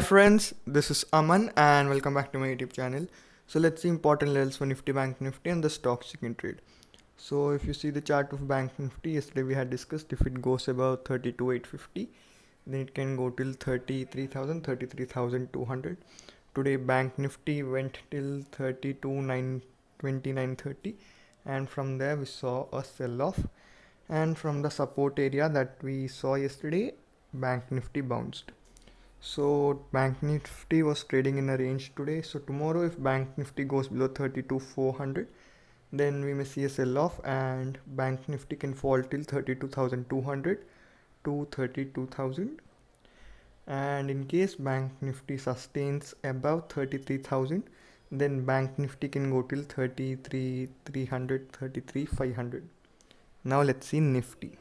friends, this is Aman and welcome back to my YouTube channel. So let's see important levels for Nifty, Bank Nifty and the stocks you can trade. So if you see the chart of Bank Nifty, yesterday we had discussed if it goes above 32,850, then it can go till 33,200. Today Bank Nifty went till 32,929.30 and from there we saw a sell off, and from the support area that we saw yesterday, Bank Nifty bounced. So Bank Nifty was trading in a range today. So tomorrow if Bank Nifty goes below 32,400, then we may see a sell off and Bank Nifty can fall till 32,200 to 32,000. And in case Bank Nifty sustains above 33,000, then Bank Nifty can go till 33,300, 33,500. Now let's see Nifty.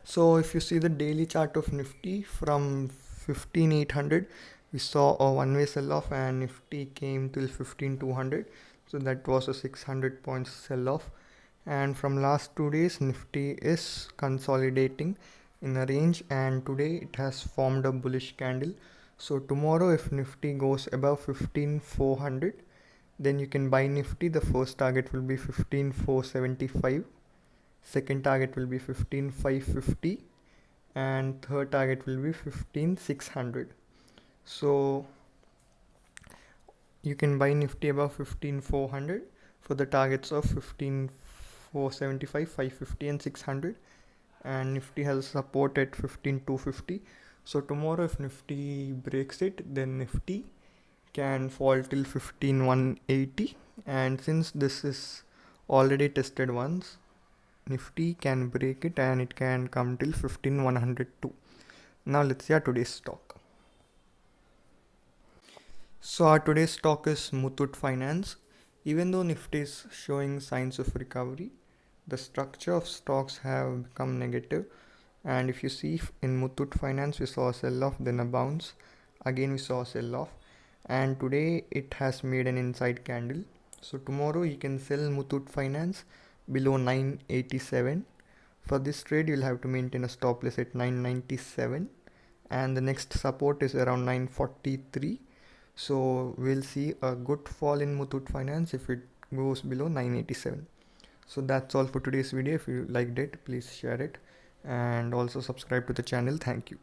So if you see the daily chart of Nifty from 15,800, we saw a one-way sell-off and Nifty came till 15,200. So that was a 600 points sell-off. And from last 2 days, Nifty is consolidating in a range, and today it has formed a bullish candle. So tomorrow if Nifty goes above 15,400, then you can buy Nifty. The first target will be 15,475. Second target will be 15,550 and third target will be 15,600. So you can buy Nifty above 15,400 for the targets of 15,475, 550 and 600, and Nifty has support at 15,250. So tomorrow if Nifty breaks it, then Nifty can fall till 15,180, and since this is already tested once, Nifty can break it and it can come till 15,102. Now let's see our today's stock. So our today's stock is Muthoot Finance. Even though Nifty is showing signs of recovery, the structure of stocks have become negative. And if you see in Muthoot Finance, we saw a sell-off, then a bounce. Again we saw a sell-off, and today it has made an inside candle. So tomorrow you can sell Muthoot Finance below 987. For this trade you'll have to maintain a stop loss at 997, and the next support is around 943. So we'll see a good fall in Muthoot Finance if it goes below 987. So that's all for today's video. If you liked it, please share it and also subscribe to the channel. Thank you.